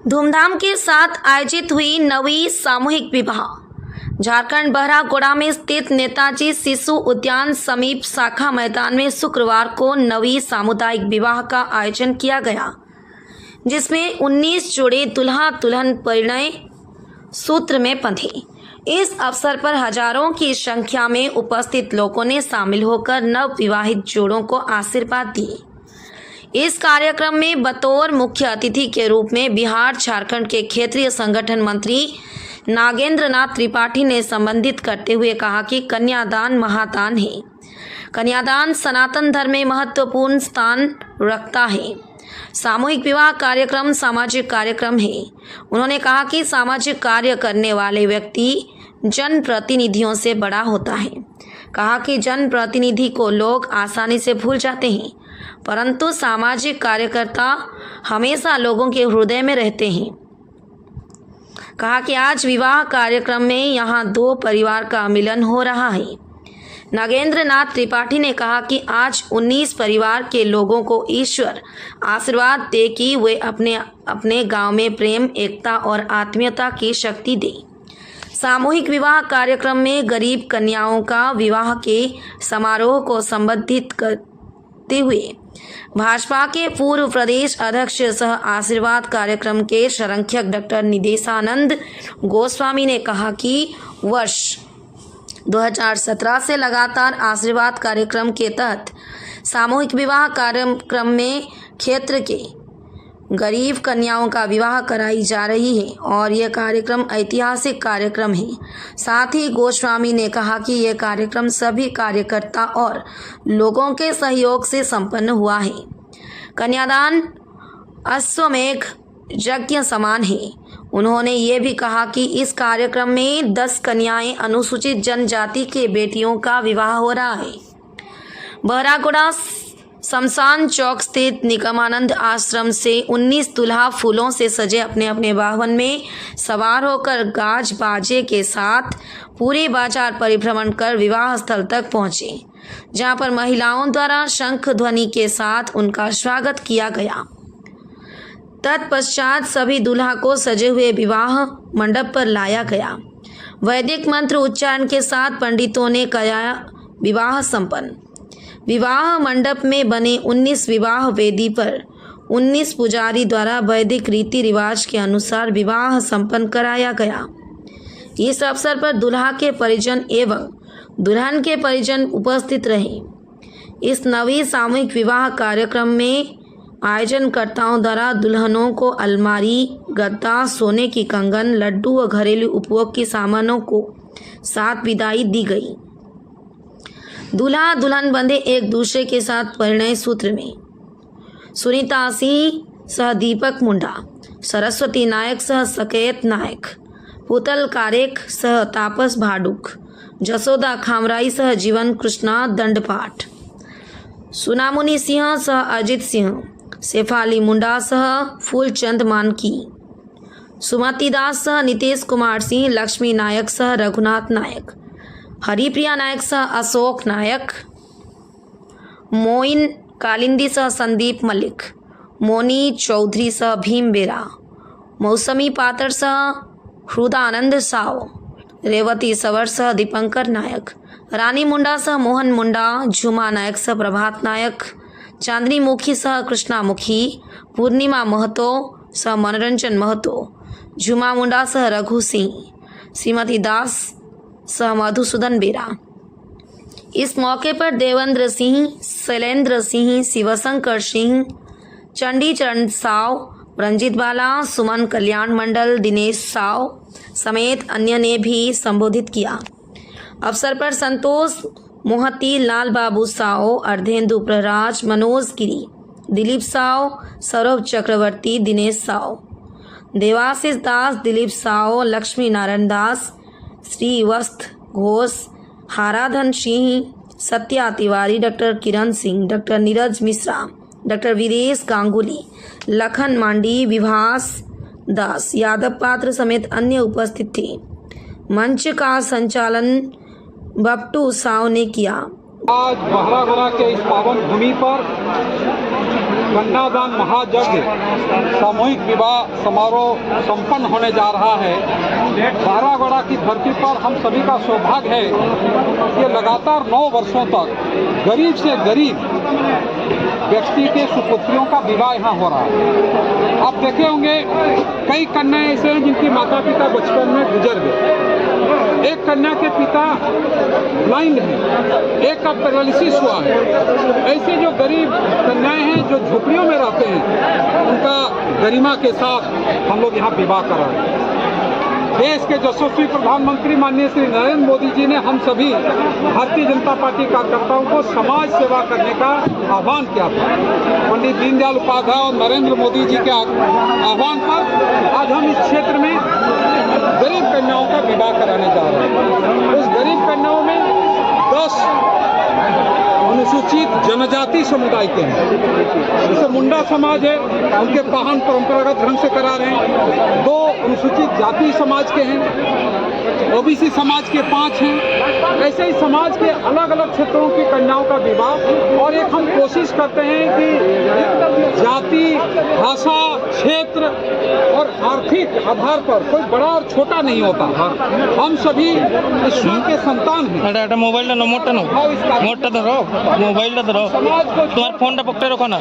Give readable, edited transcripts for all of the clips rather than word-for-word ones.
धूमधाम के साथ आयोजित हुई नवी सामूहिक विवाह। झारखंड बहरागोड़ा में स्थित नेताजी शिशु उद्यान समीप शाखा मैदान में शुक्रवार को नवी सामुदायिक विवाह का आयोजन किया गया, जिसमें 19 जोड़े दुल्हा दुल्हन परिणय सूत्र में बंधे। इस अवसर पर हजारों की संख्या में उपस्थित लोगों ने शामिल होकर नव विवाहित जोड़ों को आशीर्वाद दिए। इस कार्यक्रम में बतौर मुख्य अतिथि के रूप में बिहार झारखंड के क्षेत्रीय संगठन मंत्री नागेंद्र नाथ त्रिपाठी ने संबोधित करते हुए कहा कि कन्यादान महादान है। कन्यादान सनातन धर्म में महत्वपूर्ण स्थान रखता है। सामूहिक विवाह कार्यक्रम सामाजिक कार्यक्रम है। उन्होंने कहा कि सामाजिक कार्य करने वाले व्यक्ति जनप्रतिनिधियों से बड़ा होता है। कहा कि जनप्रतिनिधि को लोग आसानी से भूल जाते हैं, परंतु सामाजिक कार्यकर्ता हमेशा लोगों के हृदय में रहते हैं। कहा कि आज विवाह कार्यक्रम में यहाँ दो परिवार का मिलन हो रहा है। नागेंद्र नाथ त्रिपाठी ने कहा कि आज 19 परिवार के लोगों को ईश्वर आशीर्वाद दे कि वे अपने अपने गांव में प्रेम, एकता और आत्मीयता की शक्ति दे। सामूहिक विवाह कार्यक्रम में गरीब कन्याओं का विवाह के समारोह को संबोधित करते हुए भाजपा के पूर्व प्रदेश अध्यक्ष सह आशीर्वाद कार्यक्रम के संरक्षक डॉक्टर निदेशानंद गोस्वामी ने कहा कि वर्ष 2017 से लगातार आशीर्वाद कार्यक्रम के तहत सामूहिक विवाह कार्यक्रम में क्षेत्र के गरीब कन्याओं का विवाह कराई जा रही है और यह कार्यक्रम ऐतिहासिक कार्यक्रम है। साथ ही गोस्वामी ने कहा कि यह कार्यक्रम सभी कार्यकर्ता और लोगों के सहयोग से संपन्न हुआ है। कन्यादान अश्वमेघ यज्ञ समान है। उन्होंने ये भी कहा कि इस कार्यक्रम में 10 कन्याएं अनुसूचित जनजाति के बेटियों का विवाह हो रहा है। बहरागोड़ा शमशान चौक स्थित निगमानंद आश्रम से 19 दुल्हा फूलों से सजे अपने अपने वाहन में सवार होकर गाज बाजे के साथ पूरे बाजार परिभ्रमण कर विवाह स्थल तक पहुंचे, जहां पर महिलाओं द्वारा शंख ध्वनि के साथ उनका स्वागत किया गया। तत्पश्चात सभी दुल्हा को सजे हुए विवाह मंडप पर लाया गया। वैदिक मंत्र उच्चारण के साथ पंडितों ने किया विवाह संपन्न। विवाह मंडप में बने 19 विवाह वेदी पर 19 पुजारी द्वारा वैदिक रीति रिवाज के अनुसार विवाह संपन्न कराया गया। इस अवसर पर दुल्हा के परिजन एवं दुल्हन के परिजन उपस्थित रहे। इस नवी सामूहिक विवाह कार्यक्रम में आयोजनकर्ताओं द्वारा दुल्हनों को अलमारी, गद्दा, सोने की कंगन, लड्डू व घरेलू उपभोग के सामानों को साथ विदाई दी गई। दूल्हा दुल्हन बंधे एक दूसरे के साथ परिणय सूत्र में। सुनीता सिंह सह दीपक मुंडा, सरस्वती नायक सह सकेत नायक, पुतल कारेक सह तापस भाडुक, जसोदा खामराई सह जीवन कृष्णा दंडपाठ, सुनामुनि सिंह सह अजित सिंह, शेफाली मुंडा सह फूलचंद मानकी, सुमति दास सह नितेश कुमार सिंह, लक्ष्मी नायक सह रघुनाथ नायक, हरिप्रिया नायक सह अशोक नायक, मोइन कालिंदी सह संदीप मलिक, मोनी चौधरी सह भीम बेरा, मौसमी पातर सह हृदानंद साव, रेवती सवर सह दीपंकर नायक, रानी मुंडा सह मोहन मुंडा, झुमा नायक सह प्रभात नायक, चांदनी मुखी सह कृष्णा मुखी, पूर्णिमा महतो सह मनोरंजन महतो, झुमा मुंडा सह रघु सिंह, श्रीमती दास सह मधुसूदन बेरा। इस मौके पर देवेंद्र सिंह, शैलेंद्र सिंह, शिवशंकर सिंह, चंडी चरण साव, रंजीत बाला, सुमन कल्याण मंडल, दिनेश साव समेत अन्य ने भी संबोधित किया। अवसर पर संतोष मोहती, लाल बाबू साव, अर्धेंदु प्रहराज, मनोज गिरी, दिलीप साव, सौरभ चक्रवर्ती, दिनेश साव, देवाशीष दास, दिलीप साव, लक्ष्मी नारायण दास, श्रीवस्त घोष, हाराधन सिंह, सत्या तिवारी, डॉक्टर किरण सिंह, डॉक्टर नीरज मिश्रा, डॉक्टर विदेश गांगुली, लखन मांडी, विभास दास, यादव पात्र समेत अन्य उपस्थित थे। मंच का संचालन बप्टू साव ने किया। आज बहरागोड़ा के इस पावन भूमि पर कन्यादान महायज्ञ सामूहिक विवाह समारोह संपन्न होने जा रहा है। बहरागोड़ा की धरती पर हम सभी का सौभाग्य है कि लगातार 9 वर्षों तक गरीब से गरीब व्यक्ति के सुपुत्रियों का विवाह यहाँ हो रहा है। आप देखे होंगे कई कन्याएं ऐसे हैं जिनके माता पिता बचपन में गुजर गए। एक कन्या के पिता ब्लाइंड हैं, एक का पैरालिसिस हुआ है। ऐसे जो गरीब कन्याएं हैं जो झोपड़ियों में रहते हैं, उनका गरिमा के साथ हम लोग यहाँ विवाह कर रहे हैं। देश के यशस्वी प्रधानमंत्री माननीय श्री नरेंद्र मोदी जी ने हम सभी भारतीय जनता पार्टी कार्यकर्ताओं को समाज सेवा करने का आह्वान किया था। पंडित दीनदयाल उपाध्याय और नरेंद्र मोदी जी के आह्वान पर आज हम इस क्षेत्र में गरीब कन्याओं का विवाह कराने जा रहे हैं। उस गरीब कन्याओं में 10 अनुसूचित जनजाति समुदाय के हैं। जैसे मुंडा समाज है, उनके पाहन परंपरागत ढंग से करा रहे हैं। 2 अनुसूचित जाति समाज के हैं, ओबीसी समाज के 5 हैं। ऐसे ही समाज के अलग अलग क्षेत्रों की कन्याओं का विवाह। और एक हम कोशिश करते हैं कि जाति, भाषा, क्षेत्र और आर्थिक आधार पर कोई बड़ा और छोटा नहीं होता। हम सभी ईश्वर के संतान हैं। मोबाइल मोटा धरो, मोबाइल धरो, तुम्हारे फोन पकड़े रखो ना,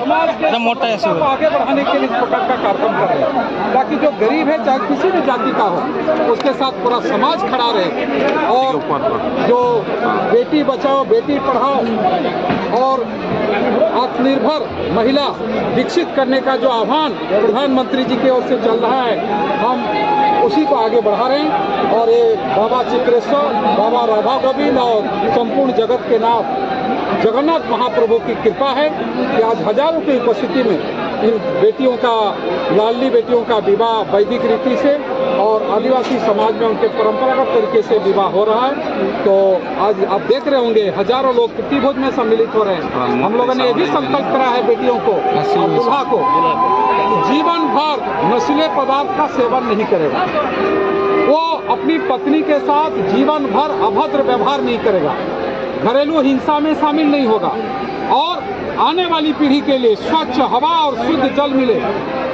मोटा ऐसे आगे बढ़ाने के लिए इस प्रकार का कार्यक्रम कर रहे हैं, ताकि जो गरीब है चाहे किसी भी जाति का हो, उसके साथ पूरा समाज खड़ा रहे। और जो बेटी बचाओ बेटी पढ़ाओ और आत्मनिर्भर महिला विकसित करने का जो आह्वान प्रधानमंत्री जी की ओर से चल रहा है, हम उसी को आगे बढ़ा रहे हैं। और ये बाबा चित्रेश्वर, बाबा राधा गोविंद और संपूर्ण जगत के नाथ जगन्नाथ महाप्रभु की कृपा है कि आज हजारों की उपस्थिति में इन बेटियों का, लाडली बेटियों का विवाह वैदिक रीति से और आदिवासी समाज में उनके परंपरागत तरीके से विवाह हो रहा है। तो आज आप देख रहे होंगे हजारों लोग प्रीति भोज में सम्मिलित हो रहे हैं। हम लोगों ने ये भी संकल्प करा है बेटियों को और दुल्हा को, जीवन भर नशीले पदार्थ का सेवन नहीं करेगा, वो अपनी पत्नी के साथ जीवन भर अभद्र व्यवहार नहीं करेगा, घरेलू हिंसा में शामिल नहीं होगा और आने वाली पीढ़ी के लिए स्वच्छ हवा और शुद्ध जल मिले,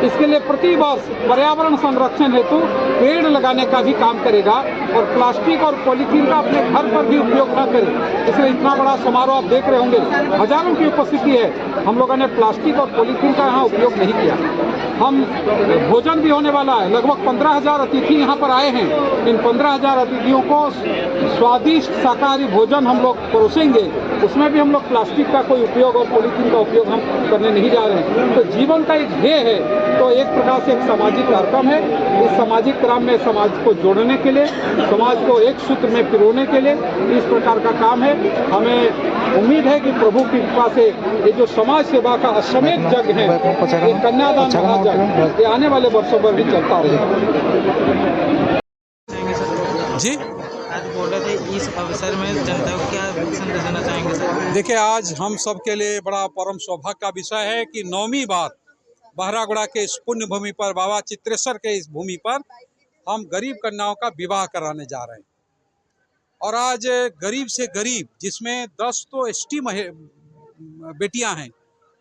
इसके लिए प्रति वर्ष पर्यावरण संरक्षण हेतु पेड़ लगाने का भी काम करेगा और प्लास्टिक और पॉलीथीन का अपने घर पर भी उपयोग न करे। इसलिए इतना बड़ा समारोह आप देख रहे होंगे, हजारों की उपस्थिति है। हम लोगों ने प्लास्टिक और पॉलीथीन का यहाँ उपयोग नहीं किया। हम भोजन भी होने वाला है, लगभग 15,000 अतिथि यहाँ पर आए हैं। इन 15,000 अतिथियों को स्वादिष्ट शाकाहारी भोजन हम लोग परोसेंगे, उसमें भी हम लोग प्लास्टिक का कोई उपयोग और पॉलीथीन का उपयोग हम करने नहीं जा रहे हैं। तो जीवन का एक ध्येय है, तो एक प्रकार से एक सामाजिक कार्यक्रम है। इस सामाजिक क्रम में समाज को जोड़ने के लिए, समाज को एक सूत्र में पिरोने के लिए इस प्रकार का काम है। हमें उम्मीद है कि प्रभु की कृपा से ये जो समाज सेवा का अश्वमेध यज्ञ है, ये कन्यादान महायज्ञ, ये आने वाले वर्षों में भी चलता रहेगा। जी, आज बोल रहे थे, इस अवसर में जनता को क्या संदेश देना चाहेंगे सर? देखिए, आज हम सब के लिए बड़ा परम सौभाग्य का विषय है कि 9वीं बार बहरागोड़ा के इस पुण्य भूमि पर, बाबा चित्रेश्वर के इस भूमि पर हम गरीब कन्याओं का विवाह कराने जा रहे हैं। और आज गरीब से गरीब, जिसमें 10 तो एसटी बेटियां हैं,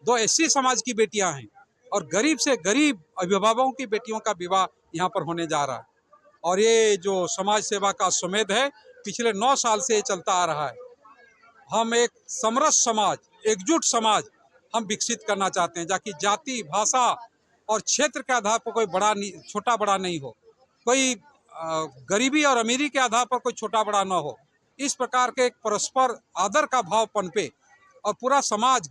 2 एससी समाज की बेटियां हैं और गरीब से गरीब अभिभावकों की बेटियों का विवाह यहाँ पर होने जा रहा है। और ये जो समाज सेवा का अश्वमेध है, पिछले 9 साल से ये चलता आ रहा है। हम एक समरस समाज, एकजुट समाज हम विकसित करना चाहते हैं, जाकि जाति, भाषा और क्षेत्र के आधार पर कोई बड़ा छोटा बड़ा नहीं हो, कोई गरीबी और अमीरी के आधार पर कोई छोटा बड़ा न हो। इस प्रकार के एक परस्पर आदर का भाव पनपे और पूरा समाज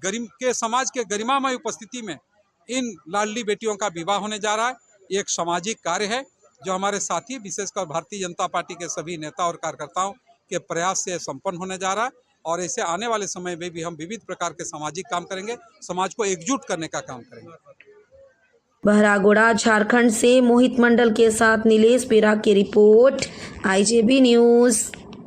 समाज के गरिमामय उपस्थिति में इन लाडली बेटियों का विवाह होने जा रहा है। ये एक सामाजिक कार्य है जो हमारे साथी, विशेषकर भारतीय जनता पार्टी के सभी नेता और कार्यकर्ताओं के प्रयास से संपन्न होने जा रहा है। और ऐसे आने वाले समय में भी हम विविध प्रकार के सामाजिक काम करेंगे, समाज को एकजुट करने का काम करेंगे। बहरागोड़ा झारखंड से मोहित मंडल के साथ नीलेश पेरा की रिपोर्ट, IJB न्यूज़।